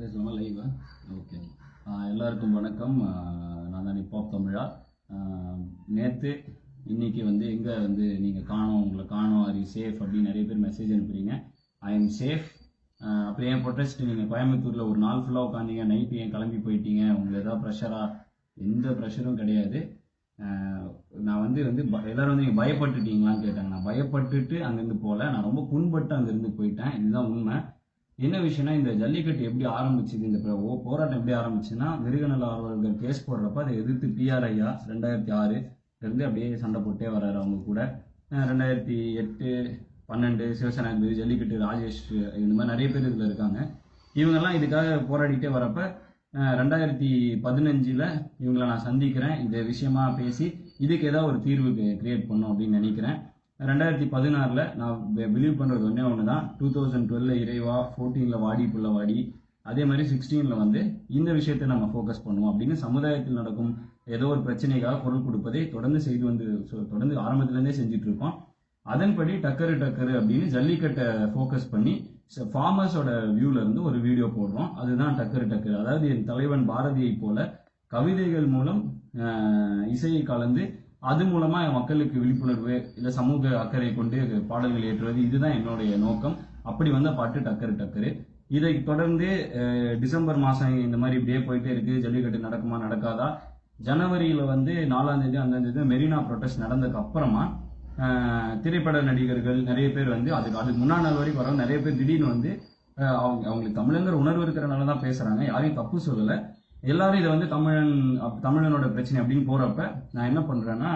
பேசலாமா லைவா? ஓகே. எல்லாருக்கும் வணக்கம். நான் தான் நிப்பாப் தமிழா. நேற்று இன்னைக்கு எங்கே நீங்கள் காணோம், உங்களை காணோம், ஆர் யூ சேஃப் அப்படின்னு நிறைய பேர் மெசேஜ் அனுப்புறீங்க. I am safe. அப்புறம் ஏன் ப்ரொட்டஸ்ட் நீங்கள் கோயம்புத்தூரில் ஒரு நாள் ஃபுல்லாக உட்காந்தீங்க, நைட்டு ஏன் கிளம்பி போயிட்டீங்க, உங்களுக்கு ஏதாவது ப்ரெஷரா? எந்த ப்ரெஷரும் கிடையாது. நான் எல்லாரும் நீங்கள் பயப்பட்டுட்டீங்களான்னு கேட்டாங்க. நான் பயப்பட்டுட்டு அங்கேருந்து போகல, நான் ரொம்ப புண்பட்டு அங்கேருந்து போயிட்டேன். இதுதான் உண்மை. என்ன விஷயம்னா, இந்த ஜல்லிக்கட்டு எப்படி ஆரம்பிச்சுது, இந்த போராட்டம் எப்படி ஆரம்பிச்சுன்னா, மிருகநல ஆர்வலர்கள் கேஸ் போடுறப்ப அதை எதிர்த்து பிஆர் ஐயா 2006 இருந்து அப்படியே சண்டை போட்டே வர்றாரு. அவங்க கூட 2008, 12 சிவசேனாதிபதி, ஜல்லிக்கட்டு ராஜேஷ், இந்த மாதிரி நிறைய பேர் இதில் இருக்காங்க. இவங்கெல்லாம் இதுக்காக போராடிட்டே வரப்ப 2015 இவங்களை நான் சந்திக்கிறேன். இந்த விஷயமா பேசி இதுக்கு ஏதாவது ஒரு தீர்வு கிரியேட் பண்ணும் அப்படின்னு நினைக்கிறேன். 2016 நான் பிலீவ் பண்ணுறது ஒன்று தான். 2012 இறைவா, 14 வாடி புள்ள வாடி, அதே மாதிரி 16 இந்த விஷயத்தை நம்ம ஃபோக்கஸ் பண்ணுவோம் அப்படின்னு சமுதாயத்தில் நடக்கும் ஏதோ ஒரு பிரச்சனைக்காக குரல் கொடுப்பதை தொடர்ந்து ஆரம்பத்துலேருந்தே செஞ்சுட்டு இருக்கோம். அதன்படி டக்கரு அப்படின்னு ஜல்லிக்கட்டை ஃபோக்கஸ் பண்ணி ஃபார்மர்ஸோட வியூல இருந்து ஒரு வீடியோ போடுறோம். அதுதான் டக்கரு. அதாவது என் தலைவன் பாரதியை போல கவிதைகள் மூலம் இசையை கலந்து அது மூலமா மக்களுக்கு விழிப்புணர்வு இல்லை சமூக அக்கறை கொண்டு பாடல்கள் ஏற்றுவது, இதுதான் என்னுடைய நோக்கம். அப்படி வந்த பாட்டு டக்கரு. இதை தொடர்ந்து டிசம்பர் மாசம் இந்த மாதிரி இப்படியே போயிட்டே இருக்கு. ஜல்லிக்கட்டு நடக்குமா நடக்காதா? ஜனவரியில 4ஆம் தேதி 5ஆம் தேதி மெரினா ப்ரொட்டஸ்ட் நடந்ததுக்கு அப்புறமா திரைப்பட நடிகர்கள் நிறைய பேர் அதுக்கு முன்னாடி நாள் வரைக்கும் வர நிறைய பேர் திடீர்னு அவங்களுக்கு தமிழங்கிற உணர்வு இருக்கிறனால தான் பேசுறாங்க. யாரையும் தப்பு சொல்லலை. எல்லாரும் இதை தமிழனோட பிரச்சனை அப்படின்னு போறப்ப நான் என்ன பண்றேன்னா,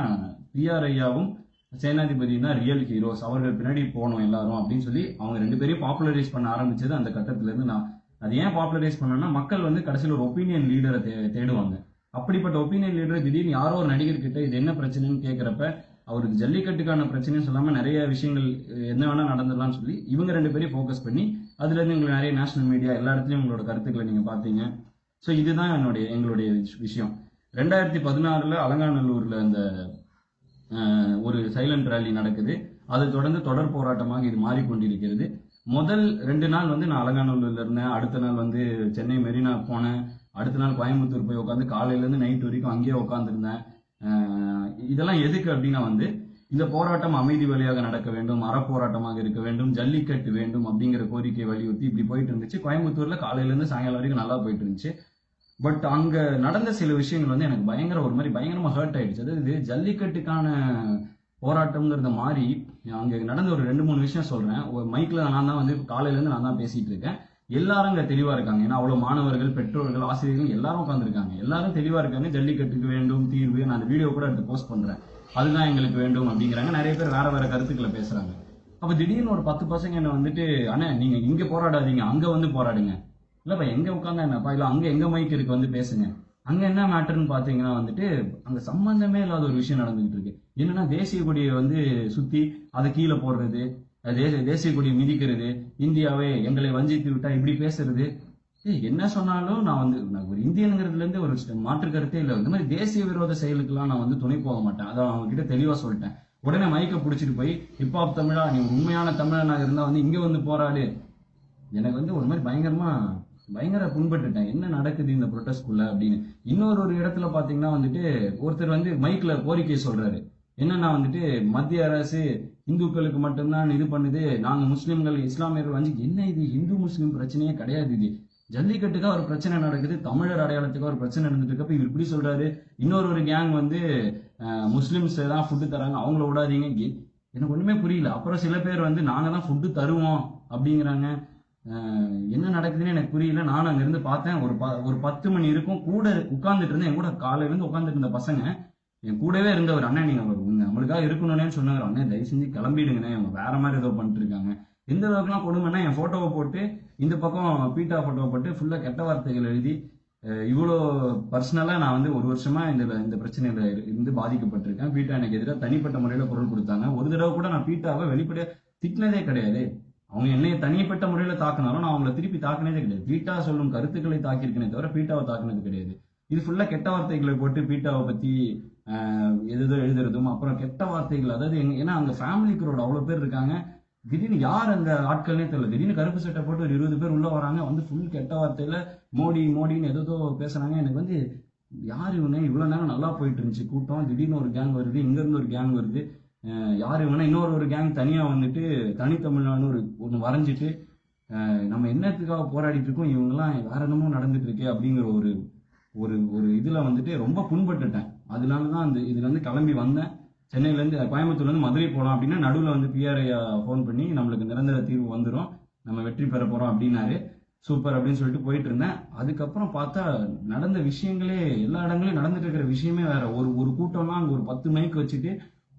பிஆர் ஐயாவும் சேனாதிபதியும் தான் ரியல் ஹீரோஸ், அவர்கள் பின்னாடி போகணும் எல்லாரும் அப்படின்னு சொல்லி அவங்க 2 பேரையும் பாப்புலரைஸ் பண்ண ஆரம்பிச்சது அந்த கட்டத்துல இருந்து. நான் அது ஏன் பாப்புலரைஸ் பண்ணேன்னா, மக்கள் கடைசியில் ஒரு ஒப்பீனியன் லீடரை தேடுவாங்க. அப்படிப்பட்ட ஒப்பீனியன் லீடர் திடீர்னு யாரோ ஒரு நடிகர் கிட்ட இது என்ன பிரச்சனைன்னு கேட்கிறப்ப, அவருக்கு ஜல்லிக்கட்டுக்கான பிரச்சனைன்னு சொல்லாம நிறைய விஷயங்கள் என்ன வேணா நடந்துடலாம்னு சொல்லி இவங்க 2 பேரையும் ஃபோக்கஸ் பண்ணி அதுல இருந்து உங்களுக்கு நிறைய நேஷனல் மீடியா எல்லா இடத்துலயும் உங்களோட கருத்துக்களை நீங்க பாத்தீங்க. ஸோ இதுதான் எங்களுடைய விஷயம். 2016 அலங்காநல்லூர்ல அந்த ஒரு சைலண்ட் ரேலி நடக்குது. அதை தொடர்ந்து தொடர் போராட்டமாக இது மாறிக்கொண்டிருக்கிறது. முதல் 2 நாள் நான் அலங்காநல்லூர்ல இருந்தேன். அடுத்த நாள் சென்னை மெரினா போனேன். அடுத்த நாள் கோயம்புத்தூர் போய் உட்காந்து காலையில இருந்து நைட் வரைக்கும் அங்கேயே உட்காந்துருந்தேன். இதெல்லாம் எதுக்கு அப்படின்னா, இந்த போராட்டம் அமைதி வழியாக நடக்க வேண்டும், அறப்போராட்டமாக இருக்க வேண்டும், ஜல்லிக்கட்டு வேண்டும் அப்படிங்கிற கோரிக்கையை வலியுறுத்தி இப்படி போயிட்டு இருந்துச்சு. கோயம்புத்தூர்ல காலையில இருந்து சாயங்காலம் வரைக்கும் நல்லா போயிட்டு இருந்துச்சு. பட் அங்க நடந்த சில விஷயங்கள் எனக்கு பயங்கரமா ஹர்ட் ஆயிடுச்சு. அதாவது ஜல்லிக்கட்டுக்கான போராட்டம்ங்கிறத மாதிரி அங்க நடந்த ஒரு 2-3 விஷயம் சொல்றேன். ஒரு மைக்ல நான் தான் காலையில இருந்து நான் தான் பேசிட்டு இருக்கேன். எல்லாரும் அங்க தெளிவா இருக்காங்க. ஏன்னா அவ்வளவு மாணவர்கள், பெற்றோர்கள், ஆசிரியர்கள் எல்லாரும் உட்காந்துருக்காங்க. எல்லாரும் தெளிவா இருக்காங்க. ஜல்லிக்கட்டுக்கு வேண்டும் தீர்வு. நான் அந்த வீடியோ கூட எடுத்து போஸ்ட் பண்றேன். அதுதான் எங்களுக்கு வேண்டும் அப்படிங்கிறாங்க. நிறைய பேர் வேற கருத்துக்களை பேசுறாங்க. அப்ப திடீர்னு ஒரு 10 பசங்க என்ன அண்ணா நீங்க இங்க போராடாதீங்க, அங்க போராடுங்க. இல்லப்பா எங்க உட்காந்தா என்னப்பா, இல்ல அங்க எங்க மைக் இருக்கு பேசுங்க. அங்க என்ன மேட்டர்னு பாத்தீங்கன்னா அங்க சம்பந்தமே இல்லாத ஒரு விஷயம் நடந்துகிட்டு இருக்கு. என்னன்னா, தேசிய கொடியை சுத்தி அதை கீழே போடுறது, தேசிய கொடியை மிதிக்கிறது, இந்தியாவே எங்களை வஞ்சித்து விட்டா இப்படி பேசுறது. என்ன சொன்னாலும் நான் ஒரு இந்தியனுங்கிறதுல இருந்து ஒரு மாற்று கருத்தே இல்லை. இந்த மாதிரி தேசிய விரோத செயலுக்கெல்லாம் நான் துணை போக மாட்டேன். அதை அவங்க கிட்ட தெளிவா சொல்லிட்டேன். உடனே மைக்கை பிடிச்சிட்டு போய் ஹிப்ஹாப் தமிழா, நீ உண்மையான தமிழனாக இருந்தா இங்க போராடு. எனக்கு ஒரு மாதிரி பயங்கர புண்பட்டுட்டேன். என்ன நடக்குது இந்த ப்ரொட்டஸ்ட்குள்ள அப்படின்னு. இன்னொரு இடத்துல பாத்தீங்கன்னா ஒருத்தர் மைக்ல கோரிக்கை சொல்றாரு. என்னன்னா மத்திய அரசு இந்துக்களுக்கு மட்டும்தான் இது பண்ணுது, நாங்க முஸ்லிம்கள் இஸ்லாமியர்கள் என்ன இது இந்து முஸ்லிம் பிரச்சனையே கிடையாது, இது ஜல்லிக்கட்டுக்காக ஒரு பிரச்சனை நடக்குது, தமிழர் அடையாளத்துக்காக ஒரு பிரச்சனை நடந்துட்டு இருக்கப்ப இவர் இப்படி சொல்றாரு. இன்னொரு கேங் முஸ்லிம்ஸ் தான் ஃபுட்டு தராங்க, அவங்கள விடாதீங்க. எனக்கு ஒண்ணுமே புரியல. அப்புறம் சில பேர் நாங்க தான் ஃபுட்டு தருவோம் அப்படிங்கிறாங்க. என்ன நடக்குதுன்னு எனக்கு புரியல. நானும் அங்க இருந்து பார்த்தேன். ஒரு 10 மணி இருக்கும். கூட உட்கார்ந்துட்டு இருந்தேன். என் கூட காலையில இருந்து உட்காந்துட்டு இருந்த பசங்க என் கூடவே இருந்த ஒரு அண்ணன், நீங்க நம்மளுக்காக இருக்கணும்னு சொன்னாங்க. அண்ணன் தயவு செஞ்சு கிளம்பிடுங்கண்ணே, அவங்க வேற மாதிரி ஏதோ பண்ணிட்டு இருக்காங்க. எந்த அளவுக்குலாம் கொடுமைன்னா, என் போட்டோவை போட்டு இந்த பக்கம் பீட்டா போட்டோவை போட்டு ஃபுல்லா கெட்ட வார்த்தைகள் எழுதி, இவ்வளோ பர்சனலா நான் ஒரு வருஷமா இந்த பிரச்சனையில இருந்து பாதிக்கப்பட்டிருக்கேன். பீட்டா எனக்கு எதிராக தனிப்பட்ட முறையில குரல் கொடுத்தாங்க. ஒரு தடவை கூட நான் பீட்டாவை வெளிப்படையா திட்டினதே கிடையாது. அவங்க என்னைய தனிப்பட்ட முறையில தாக்குனாலும் நான் அவங்களை திருப்பி தாக்குனதே கிடையாது. பீட்டா சொல்லும் கருத்துக்களை தாக்கியிருக்கனே தவிர பீட்டாவை தாக்குனது கிடையாது. இது ஃபுல்லா கெட்ட வார்த்தைகளை போட்டு பீட்டாவை பத்தி எதோ எழுதுறதும், அப்புறம் கெட்ட வார்த்தைகள். அதாவது ஏன்னா அங்க ஃபேமிலிக்குரோட அவ்வளவு பேர் இருக்காங்க. திடீர்னு யார் அந்த ஆட்கள்னே தெரியல. திடீர்னு கருப்பு சட்டை போட்டு ஒரு 20 பேர் உள்ள வராங்க, வந்து ஃபுல் கெட்ட வார்த்தையில மோடி மோடின்னு ஏதோ பேசுறாங்க. எனக்கு வந்து யார் இவனே, இவ்வளவு நேரம் நல்லா போயிட்டு இருந்துச்சு கூட்டம், திடீர்னு ஒரு கேங் வருது, இங்க இருந்து ஒரு கேங் வருது, யார் இவனா, இன்னொரு கேங் தனியா வந்துட்டு தனித்தமிழ்நாடு ஒன்று வரைஞ்சிட்டு நம்ம என்னத்துக்காக போராடிட்டு இருக்கோம், இவங்கெல்லாம் வேற என்னமோ நடந்துட்டு இருக்கே அப்படிங்கிற ஒரு ஒரு ஒரு இதுல வந்துட்டு ரொம்ப புண்பட்டுட்டேன். அதனாலதான் அந்த இதுல இருந்து கிளம்பி வந்தேன். சென்னையில இருந்து கோயம்புத்தூர்ல இருந்து மதுரை போலாம் அப்படின்னா நடுவில் வந்து பிஆர்ஐ ஃபோன் பண்ணி நம்மளுக்கு நிரந்தர தீர்வு வந்துடும், நம்ம வெற்றி பெற போறோம் அப்படின்னாரு. சூப்பர் அப்படின்னு சொல்லிட்டு போயிட்டு இருந்தேன். அதுக்கப்புறம் பார்த்தா நடந்த விஷயங்களே எல்லா இடங்களையும் நடந்துட்டு இருக்கிற விஷயமே வேற. ஒரு கூட்டம்னா அங்க ஒரு 10 மைக் வச்சுட்டு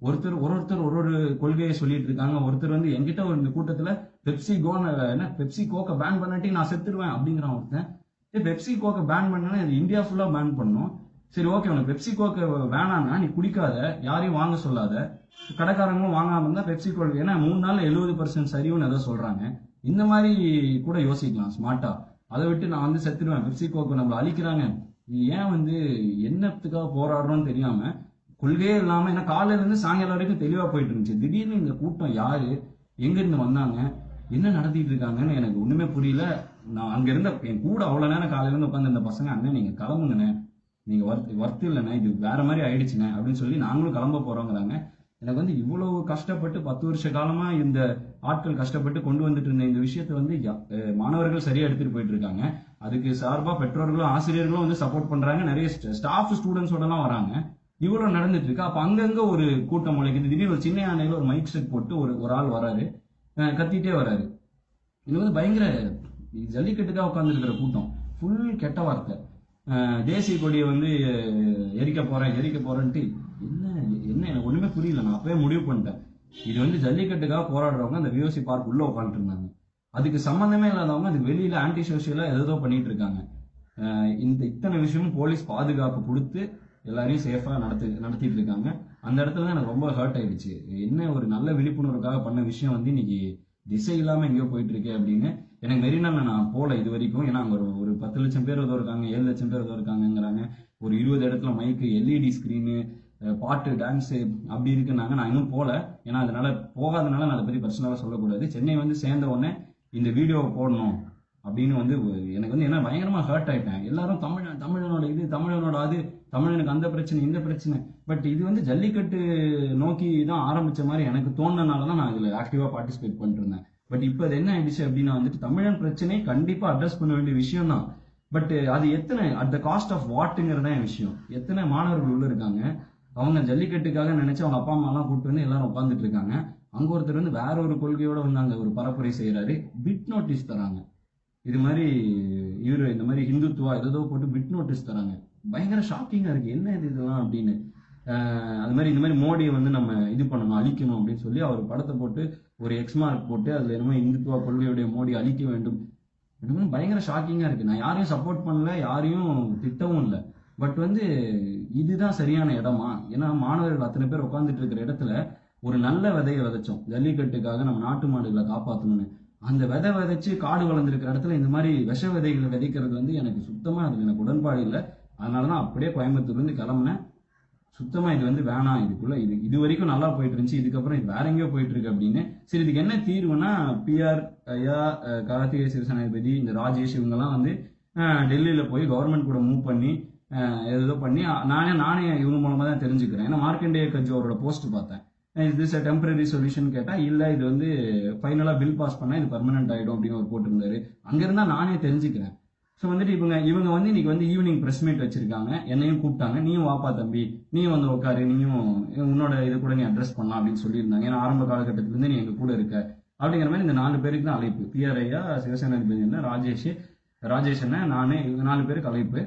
ஒருத்தர் ஒரு கொள்கையை சொல்லிட்டு இருக்காங்க. ஒருத்தர் வந்து என்கிட்ட ஒரு இந்த கூட்டத்துல பெப்சி கோக்கை பேன் பண்ணாட்டி நான் செத்துருவேன் அப்படிங்கிறான் ஒருத்தன். பெப்சி கோக்கை பேன் பண்ணா இது இந்தியா ஃபுல்லா பேன் பண்ணும். சரி ஓகே, உனக்கு பெப்சி கோக்கை வேணாம்னா நீ குடிக்காத, யாரையும் வாங்க சொல்லாத, கடைக்காரங்களும் வாங்காம இருந்தா பெப்சி கோக், ஏன்னா 3 நாள்ல 70% சரிவுன்னு ஏதோ சொல்றாங்க. இந்த மாதிரி கூட யோசிக்கலாம் ஸ்மார்ட்டா. அதை விட்டு நான் வந்து செத்துடுவேன், பெப்சி கோக்கு நம்மள அழிக்கிறாங்க, ஏன் வந்து என்னத்துக்காக போராடுறோம்னு தெரியாம கொள்கையே இல்லாம, ஏன்னா காலையில இருந்து சாயங்காலம் வரைக்கும் தெளிவா போயிட்டு இருந்துச்சு. திடீர்னு இந்த கூட்டம் யாரு, எங்க இருந்து வந்தாங்க, என்ன நடத்திட்டு இருக்காங்கன்னு எனக்கு ஒண்ணுமே புரியல. நான் அங்க இருந்த என் கூட அவ்வளவு நேரம் காலையில இருந்து உட்காந்து இந்த பசங்க, அண்ணன் நீங்க கிளம்புங்கண்ணே, நீங்க ஒர்த் இல்லைண்ணே, இது வேற மாதிரி ஆயிடுச்சுண்ணே அப்படின்னு சொல்லி நாங்களும் கிளம்ப போறோங்கிறாங்க. எனக்கு வந்து இவ்வளவு கஷ்டப்பட்டு 10 வருஷ காலமா இந்த ஆட்கள் கஷ்டப்பட்டு கொண்டு வந்துட்டு இருந்த இந்த விஷயத்தை வந்து மாணவர்கள் சரியா எடுத்துட்டு போயிட்டு இருக்காங்க. அதுக்கு சார்பா பெற்றோர்களும் ஆசிரியர்களும் வந்து சப்போர்ட் பண்றாங்க, நிறைய ஸ்டாஃப் ஸ்டூடெண்ட்ஸோட எல்லாம் வராங்க. இவ்வளவு நடந்துட்டு இருக்கு. அப்ப அங்கங்க ஒரு கூட்டம் முளைக்குது. திடீர்னு ஒரு சின்ன யானையில ஒரு மைக் செட் போட்டு ஒரு ஆள் வராரு, கத்திட்டே வராரு. இது வந்து பயங்கர ஜல்லிக்கட்டுக்காக உட்கார்ந்து இருக்கிற கூட்டம், ஃபுல் கெட்ட வார்த்தை. தேசிய கொடியை வந்து எரிக்க போறேன்ட்டு என்ன என்ன எனக்கு ஒண்ணுமே புரியல. நான் அப்பவே முடிவு பண்ணிட்டேன், இது வந்து ஜல்லிக்கட்டுக்காக போராடுறவங்க அந்த விஓசி பார்க் உள்ள உட்காந்துட்டு இருந்தாங்க, அதுக்கு சம்பந்தமே இல்லாதவங்க அதுக்கு வெளியில ஆன்டி சோசியலா ஏதோ பண்ணிட்டு இருக்காங்க. இத்தனை விஷயமும் போலீஸ் பாதுகாப்பு கொடுத்து எல்லாரையும் சேஃபா நடத்திட்டு இருக்காங்க. அந்த இடத்துல தான் எனக்கு ரொம்ப ஹர்ட் ஆயிடுச்சு. என்ன ஒரு நல்ல விழிப்புணர்வுக்காக பண்ண விஷயம் வந்து இன்னைக்கு திசை இல்லாம எங்கேயோ போயிட்டு இருக்கேன் அப்படின்னு. எனக்கு மெரினால நான் போல இது வரைக்கும், ஏன்னா அங்க ஒரு 10 லட்சம் பேர் ஏதோ இருக்காங்க, 7 லட்சம் பேர் ஏதோ இருக்காங்கிறாங்க, ஒரு 20 இடத்துல மைக்கு, எல்இடி ஸ்கிரீனு, பாட்டு, டான்ஸு அப்படி இருக்குன்னாங்க. நான் இன்னும் போல, ஏன்னா அதனால போகாதனால நான் அதை பத்தி பர்சனலா சொல்லக்கூடாது. சென்னை வந்து சேர்ந்த உடனே இந்த வீடியோவை போடணும் அப்படின்னு வந்து எனக்கு வந்து என்ன பயங்கரமா ஹர்ட் ஆயிட்டேன். எல்லாரும் தமிழனோட இது, தமிழனோட அது, தமிழனுக்கு அந்த பிரச்சனை இந்த பிரச்சனை, பட் இது வந்து ஜல்லிக்கட்டு நோக்கி தான் ஆரம்பிச்ச மாதிரி எனக்கு தோணுனாலதான் நான் இதுல ஆக்டிவா பார்ட்டிசிபேட் பண்ணிட்டு இருந்தேன். பட் இப்ப அது என்ன ஆயிடுச்சு அப்படின்னா வந்துட்டு தமிழன் பிரச்சனை கண்டிப்பா அட்ரஸ் பண்ண வேண்டிய விஷயம் தான். பட் அது எத்தனை அட் த காஸ்ட் ஆஃப் வாட்டுங்கிறதா என் விஷயம். எத்தனை மாணவர்கள் உள்ள இருக்காங்க, அவங்க ஜல்லிக்கட்டுக்காக நினைச்சு அவங்க அப்பா அம்மா எல்லாம் கூப்பிட்டு வந்து எல்லாரும் உட்காந்துட்டு இருக்காங்க. அங்க ஒருத்தர் வந்து வேற ஒரு கொள்கையோட வந்து அங்க ஒரு பரப்புரை செய்யறாரு, பிட் நோட்டீஸ் தராங்க. இது மாதிரி இவரு இந்த மாதிரி ஹிந்துத்துவா ஏதோ போட்டு பிட் நோட்டீஸ் தராங்க. பயங்கர ஷாக்கிங்கா இருக்கு, என்ன இது இதெல்லாம் அப்படின்னு. அது மாதிரி இந்த மாதிரி மோடியை வந்து நம்ம இது பண்ணணும், அழிக்கணும் அப்படின்னு சொல்லி அவர் படத்தை போட்டு ஒரு எக்ஸ் மார்க் போட்டு அதுல என்னமோ இந்துத்துவா கொள்கையுடைய மோடி அழிக்க வேண்டும். பயங்கர ஷாக்கிங்கா இருக்கு. நான் யாரையும் சப்போர்ட் பண்ணல, யாரையும் திட்டவும் இல்லை. பட் வந்து இதுதான் சரியான இடமா? ஏன்னா மாணவர்கள் அத்தனை பேர் உட்காந்துட்டு இருக்கிற இடத்துல ஒரு நல்ல விதையை விதைச்சோம், ஜல்லிக்கட்டுக்காக நம்ம நாட்டு மாடுகளை காப்பாற்றணும்னு. அந்த விதைச்சு காடு வளர்ந்துருக்கிற இடத்துல இந்த மாதிரி விஷ விதைகளை விதைக்கிறது வந்து எனக்கு சுத்தமா அதுல எனக்கு உடன்பாடு இல்லை. அதனாலதான் அப்படியே கோயம்புத்தூர்ல இருந்து கிளம்புனேன். சுத்தமா இது வந்து வேணாம், இதுக்குள்ள இது வரைக்கும் நல்லா போயிட்டு இருந்துச்சு, இதுக்கப்புறம் இது வேற எங்கேயோ போயிட்டு இருக்கு அப்படின்னு. சரி, இதுக்கு என்ன தீர்வுனா, பிஆர் ஐயா, கார்த்திகை சிவசேனாதிபதி, இந்த ராஜேஷ் இவங்கெல்லாம் வந்து டெல்லியில போய் கவர்மெண்ட் கூட மூவ் பண்ணி ஏதோ பண்ணி நானே இவங்க மூலமா தான் தெரிஞ்சுக்கிறேன். ஏன்னா மார்க்கண்டேய கட்சி அவரோட போஸ்ட் பார்த்தேன், இது டெம்பரரி சொல்யூஷன் கேட்டா இல்ல, இது வந்து ஃபைனலா பில் பாஸ் பண்ணா இது பெர்மனன்ட் ஆயிடும் அப்படின்னு ஒரு போட்டிருந்தாரு. அங்க இருந்தா நானே தெரிஞ்சுக்கிறேன். ஸோ வந்துட்டு இவங்க வந்து இன்னைக்கு வந்து ஈவினிங் பிரஸ் மீட் வச்சிருக்காங்க, என்னையும் கூப்பிட்டாங்க, நீயும் வாப்பா தம்பி, நீயும் வந்து உட்காரு, நீயும் உன்னோட இதை கூட நீ அட்ரஸ் பண்ணலாம் அப்படின்னு சொல்லியிருந்தாங்க. ஏன்னா ஆரம்ப காலகட்டத்திலிருந்து நீ எங்க கூட இருக்க அப்படிங்கிற மாதிரி இந்த 4 பேருக்கு தான் அழைப்பு. பிஆர் ஐயா, சிவசேனாதிபதி ராஜேஷ் அண்ணன், நானு, இவங்க 4 பேருக்கு அழைப்பு.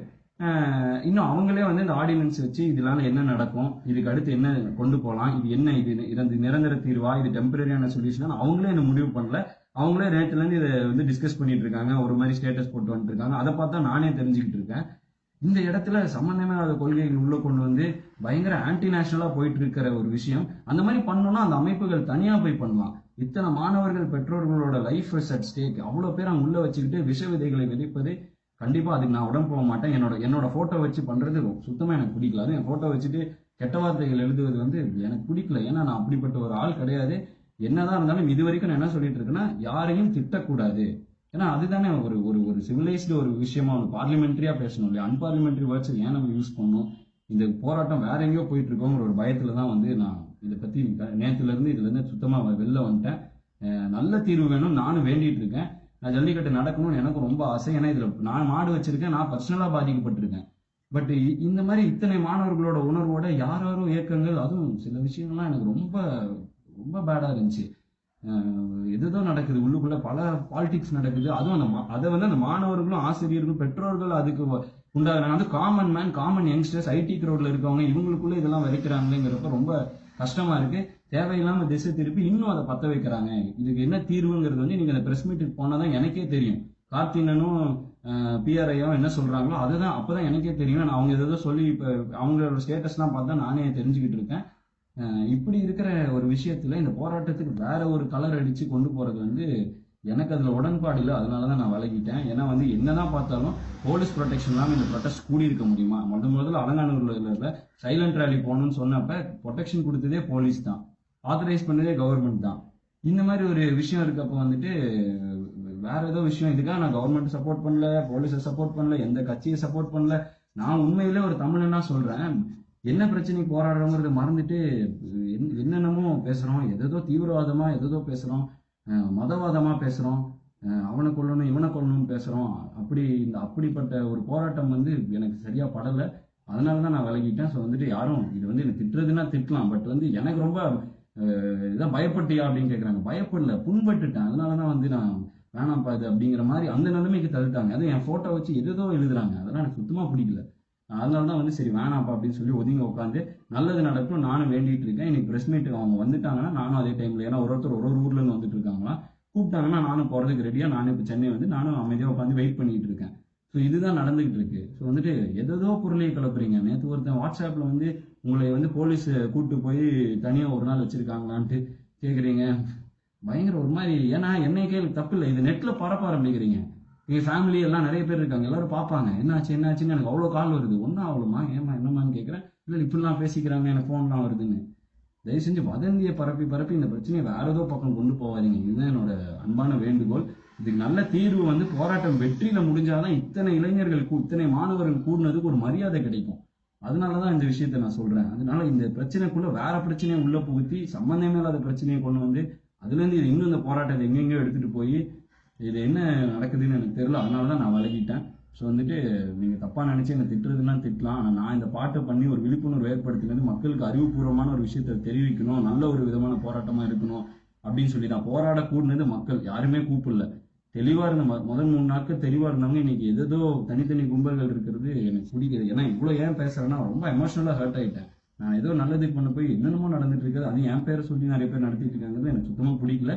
இன்னும் அவங்களே வந்து இந்த ஆர்டினன்ஸ் வச்சு இதனால என்ன நடக்கும், இதுக்கு அடுத்து என்ன கொண்டு போகலாம், இது என்ன, இது நிரந்தர தீர்வா, இது டெம்பரரியான சொல்யூஷன், அவங்களே என்ன முடிவு பண்ணல. அவங்களே நேற்றுல இருந்து இதை வந்து டிஸ்கஸ் பண்ணிட்டு இருக்காங்க, ஒரு மாதிரி ஸ்டேட்டஸ் போட்டு வந்துட்டு இருக்காங்க. அதை பார்த்தா நானே தெரிஞ்சுக்கிட்டு இருக்கேன். இந்த இடத்துல சம்பந்தமே இல்லாத கொள்கைகள் உள்ள கொண்டு வந்து பயங்கர ஆன்டி நேஷனலா போயிட்டு இருக்கிற ஒரு விஷயம். அந்த மாதிரி பண்ணோம்னா அந்த அமைப்புகள் தனியா போய் பண்ணலாம். இத்தனை மாணவர்கள் பெற்றோர்களோட லைஃப் அட் ஸ்டேக், அவ்வளவு பேர் அங்க உள்ள வச்சுக்கிட்டு விஷ விதைகளை விதைப்பது கண்டிப்பா அதுக்கு நான் உடம்பு போக மாட்டேன். என்னோட போட்டோ வச்சு பண்றது சுத்தமா எனக்கு பிடிக்கல. அது என் போட்டோ வச்சுட்டு கெட்ட வார்த்தைகள் எழுதுவது வந்து எனக்கு பிடிக்கல. ஏன்னா நான் அப்படிப்பட்ட ஒரு ஆள் கிடையாது. என்னதான் இருந்தாலும் இது வரைக்கும் நான் என்ன சொல்லிட்டு இருக்கேன்னா, யாரையும் திட்டக்கூடாது. ஏன்னா அதுதானே ஒரு ஒரு ஒரு சிவிலைஸ்டு ஒரு விஷயமா ஒரு பார்லிமெண்ட்ரியா பேசணும் இல்லையா? அன்பார்லிமெண்ட்ரி வேர்ட்ஸ் ஏன் நம்ம யூஸ் பண்ணணும்? இந்த போராட்டம் வேற எங்கேயோ போயிட்டு இருக்கோங்கிற ஒரு பயத்துல தான் வந்து நான் இதை பத்தி நேத்துல இருந்து இதுல இருந்து சுத்தமா வெளில வந்துட்டேன். நல்ல தீர்வு வேணும் நானும் வேண்டிட்டு இருக்கேன். நான் ஜல்லிக்கட்டு நடக்கணும்னு எனக்கு ரொம்ப ஆசை. ஏன்னா இதுல நான் மாடு வச்சிருக்கேன், நான் பர்சனலா பாதிக்கப்பட்டிருக்கேன். பட் இந்த மாதிரி இத்தனை மாணவர்களோட உணர்வோட யாரோ இயக்கங்கள், அதுவும் சில விஷயங்கள்லாம் எனக்கு ரொம்ப ரொம்ப பேடா இருந்துச்சு. எதுதோ நடக்குது உள்ளுக்குள்ள, பல பாலிடிக்ஸ் நடக்குது. அதுவும் அதை வந்து அந்த மாணவர்களும் ஆசிரியர்களும் பெற்றோர்கள் அதுக்கு உண்டாகிறாங்க. அது common man, common youngsters, IT க்ரௌட்ல இருக்கவங்க இவங்களுக்குள்ள இதெல்லாம் விதைக்கிறாங்களேங்கிறப்ப ரொம்ப கஷ்டமா இருக்கு. தேவையில்லாம திசை திருப்பி இன்னும் அதை பத்த வைக்கிறாங்க. இதுக்கு என்ன தீர்வுங்கிறது வந்து நீங்க அந்த பிரஸ் மீட்டுக்கு போனாதான் எனக்கே தெரியும். கார்த்திகனும் பிஆர்ஐயும் என்ன சொல்றாங்களோ அதுதான் அப்பதான் எனக்கே தெரியும். நான் அவங்க ஏதோ சொல்லி இப்ப அவங்களோட ஸ்டேட்டஸ்லாம் பார்த்தா நானே தெரிஞ்சுக்கிட்டு இருக்கேன். இப்படி இருக்கிற ஒரு விஷயத்துல இந்த போராட்டத்துக்கு வேற ஒரு கலர் அடிச்சு கொண்டு போறது வந்து எனக்கு அதுல உடன்பாடு இல்லை. அதனாலதான் நான் விலகிட்டேன். ஏன்னா வந்து என்னதான் பார்த்தாலும் போலீஸ் ப்ரொடெக்ஷன் இல்லாம இந்த ப்ரொடெஸ்ட் கூடி இருக்க முடியுமா? முதல்ல அலங்காநல்லூர்ல சைலண்ட் ரேலி போகணும்னு சொன்னப்ப ப்ரொடெக்ஷன் கொடுத்ததே போலீஸ் தான், ஆத்தரைஸ் பண்ணதே கவர்மெண்ட் தான். இந்த மாதிரி ஒரு விஷயம் இருக்கப்ப வந்துட்டு வேற ஏதோ விஷயம், இதுக்காக நான் கவர்மெண்ட் சப்போர்ட் பண்ணல, போலீஸை சப்போர்ட் பண்ணல, எந்த கட்சியை சப்போர்ட் பண்ணல. நான் உண்மையிலே ஒரு தமிழனா சொல்றேன். என்ன பிரச்சனைக்கு போராடுறோங்கிறத மறந்துட்டு என்னென்னமோ பேசுறோம், எதோ தீவிரவாதமா எதோ பேசுறோம், மதவாதமா பேசுறோம், அவனை கொல்லணும் இவனை கொல்லணும்னு பேசுறோம். அப்படிப்பட்ட ஒரு போராட்டம் வந்து எனக்கு சரியா படல. அதனாலதான் நான் விலகிட்டேன். ஸோ வந்துட்டு யாரும் இது வந்து எனக்கு திட்டுறதுன்னா திட்டலாம், பட் வந்து எனக்கு ரொம்ப இதான் பயப்பட்டியா அப்படின்னு கேட்குறாங்க. பயப்படல, புண்பட்டுட்டேன். அதனாலதான் வந்து நான் வேணாம்ப்பா இது அப்படிங்கிற மாதிரி அந்த நிலைமைக்கு தள்ளிட்டாங்க. அதுவும் என் போட்டோ வச்சு எதோ எழுதுறாங்க, அதெல்லாம் எனக்கு சுத்தமா பிடிக்கல. அதனாலதான் வந்து சரி வேணாம்ப்பா அப்படின்னு சொல்லி ஒதுங்க உட்காந்து நல்லது நடக்கும் நானும் வேண்டிட்டு இருக்கேன். இன்னைக்கு பிரஸ் மீட்டுக்கு அவங்க வந்துட்டாங்கன்னா நானும் அதே டைம்ல, ஏன்னா ஒருத்தர் ஒரு ஊர்ல இருந்து வந்துட்டு இருக்காங்களா, கூப்பிட்டாங்கன்னா நானும் போறதுக்கு ரெடியா, நானும் இப்போ சென்னை வந்து நானும் அமைதியா உட்காந்து வெயிட் பண்ணிட்டு இருக்கேன். ஸோ இதுதான் நடந்துகிட்டு இருக்கு. ஸோ வந்துட்டு எதோ பொருளையை கிளப்புறீங்க. நேற்று ஒருத்தன் வாட்ஸ்அப்ல வந்து உங்களை வந்து போலீஸ் கூப்பிட்டு போய் தனியா ஒரு நாள் வச்சிருக்காங்களான்ட்டு கேக்குறீங்க. பயங்கர ஒரு மாதிரி. ஏன்னா என்னை கேள்வி தப்பு இல்லை, இது நெட்ல பரப்ப ஆரம்பிக்கிறீங்க. எங்க ஃபேமிலி எல்லாம் நிறைய பேர் இருக்காங்க, எல்லாரும் பார்ப்பாங்க. என்னாச்சுன்னு எனக்கு அவ்வளோ கால் வருது. ஒன்னும் அவ்வளோமா ஏமா என்னமான்னு கேட்குறேன். இல்லை இப்படிலாம் பேசிக்கிறாங்க, எனக்கு ஃபோன்லாம் வருதுன்னு. தயவு செஞ்சு வதந்தியை பரப்பி இந்த பிரச்சனையை வேற ஏதோ பக்கம் கொண்டு போவாதீங்க. இதுதான் என்னோட அன்பான வேண்டுகோள். இதுக்கு நல்ல தீர்வு வந்து போராட்டம் வெற்றியில முடிஞ்சாதான் இத்தனை இளைஞர்கள் இத்தனை மாணவர்கள் கூடினதுக்கு ஒரு மரியாதை கிடைக்கும். அதனாலதான் இந்த விஷயத்த நான் சொல்றேன். அதனால இந்த பிரச்சனைக்குள்ள வேற பிரச்சனையை உள்ள புகுத்தி சம்பந்தமே இல்லாத பிரச்சனையை கொண்டு வந்து அதுல இருந்து இது இன்னும் இந்த போராட்டத்தை எங்கெங்கயோ எடுத்துட்டு போய் இது என்ன நடக்குதுன்னு எனக்கு தெரியல. அதனாலதான் நான் விலகிட்டேன். ஸோ வந்துட்டு நீங்க தப்பா நினைச்சு என்ன திட்டுறதுன்னா திட்டலாம். ஆனா நான் இந்த பாட்டை பண்ணி ஒரு விழிப்புணர்வு ஏற்படுத்தினது மக்களுக்கு அறிவுபூர்வமான ஒரு விஷயத்த தெரிவிக்கணும், நல்ல ஒரு விதமான போராட்டமா இருக்கணும் அப்படின்னு சொல்லி நான் போராட கூடினது. மக்கள் யாருமே கூப்பிடல, தெளிவா இருந்த முதல் 3 நாட்கள் தெளிவா இருந்தவங்க இன்னைக்கு எதோ தனித்தனி கும்பல்கள் இருக்கிறது எனக்கு பிடிக்குது. ஏன்னா இவ்வளவு ஏன் பேசுறேன்னா ரொம்ப எமோஷனலா ஹர்ட் ஆயிட்டேன். நான் ஏதோ நல்லதுக்கு பண்ண போய் என்னென்னமோ நடந்துட்டு இருக்குது, அது என் பேரை சொல்லி நிறைய பேர் நடத்திட்டு இருக்காங்கிறது எனக்கு சுத்தமா பிடிக்கல.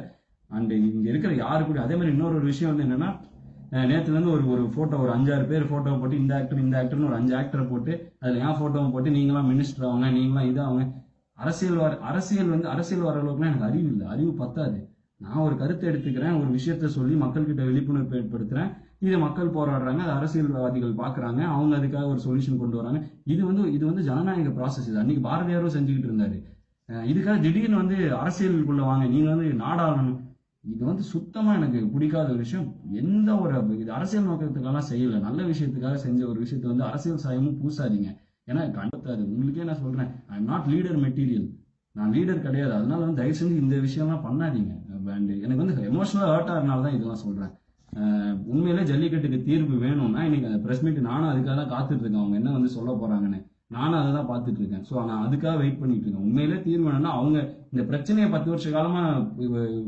அண்ட் இங்க இருக்கிற யாரு கூட அதே மாதிரி இன்னொரு விஷயம் வந்து என்னன்னா, நேத்துல இருந்து ஒரு போட்டோ, ஒரு 5-6 பேர் போட்டோவை போட்டு இந்த ஆக்டர்னு ஒரு 5 ஆக்டரை போட்டு அதுல என் போட்டோவை போட்டு நீங்களாம் மினிஸ்டர் ஆவாங்க, நீங்களாம் இதாங்க. அரசியல் வர அளவுக்குலாம் எனக்கு அறிவு இல்லை, அறிவு பத்தாது. நான் ஒரு கருத்தை எடுத்துக்கிறேன், ஒரு விஷயத்த சொல்லி மக்கள்கிட்ட விழிப்புணர்வு ஏற்படுத்துறேன். இதை மக்கள் போராடுறாங்க, அது அரசியல்வாதிகள் பாக்குறாங்க, அவங்க அதுக்காக ஒரு சொல்யூஷன் கொண்டு வராங்க. இது வந்து ஜனநாயக ப்ராசஸ். இது அன்னைக்கு பாரதியாரும் செஞ்சுக்கிட்டு இருந்தாரு. இதுக்காக திடீர்னு வந்து அரசியலுக்குள்ள வாங்க, நீங்க வந்து நாடாளணும், இது வந்து சுத்தமா எனக்கு பிடிக்காத ஒரு விஷயம். எந்த ஒரு இது அரசியல் நோக்கத்துக்காக செய்யல, நல்ல விஷயத்துக்காக செஞ்ச ஒரு விஷயத்த வந்து அரசியல் சாயமும் பூசாதீங்க. ஏன்னா கண்டத்தாது. உங்களுக்கே நான் சொல்றேன், I am not leader material, நான் லீடர் கிடையாது. அதனால வந்து தயவு செஞ்சு இந்த விஷயம்லாம் பண்ணாதீங்க. அண்ட் எனக்கு வந்து எமோஷனலா ஹர்ட் ஆகிறதுனால தான் இதெல்லாம் சொல்றேன். உண்மையிலே ஜல்லிக்கட்டுக்கு தீர்வு வேணும்னா இன்னைக்கு அந்த பிரஸ் மீட் நானும் அதுக்காக தான் காத்துட்டு இருக்கேன். அவங்க என்ன வந்து சொல்ல போறாங்கன்னு நானும் அதை தான் பார்த்துட்டு இருக்கேன். ஸோ நான் அதுக்காக வெயிட் பண்ணிட்டு இருக்கேன். உண்மையிலே தீர்வு வேணும்னா அவங்க இந்த பிரச்சனையை 10 வருஷ காலமா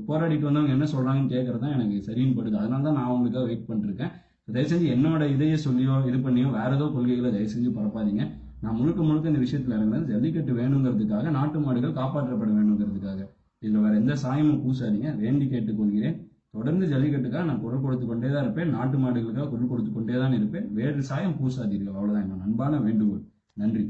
போராடிட்டு வந்தவங்க என்ன சொல்றாங்கன்னு கேட்கறது தான் எனக்கு சரின்னு படுது. அதனால தான் நான் அவங்களுக்காக வெயிட் பண்ணிருக்கேன். தயவு செஞ்சு என்னோட இதையே சொல்லியோ இது பண்ணியோ வேற ஏதோ கொள்கைகளை தயவு செஞ்சு பரப்பாதீங்க. நான் முழுக்க இந்த விஷயத்துல இறங்குறது ஜல்லிக்கட்டு வேணுங்கிறதுக்காக, நாட்டு மாடுகள் காப்பாற்றப்பட வேணுங்கிறதுக்காக. இதுல வேற எந்த சாயமும் பூசாதீங்க, வேண்டி கேட்டுக்கொள்கிறேன். தொடர்ந்து ஜல்லிக்கட்டுக்காக நான் குரல் கொடுத்து கொண்டே தான் இருப்பேன், நாட்டு மாடுகளுக்காக குரல் கொடுத்து கொண்டே தான் இருப்பேன். வேறு சாயம் பூசாதீர்கள், அவ்வளவுதான் என்னோட அன்பான வேண்டுகோள். நன்றி.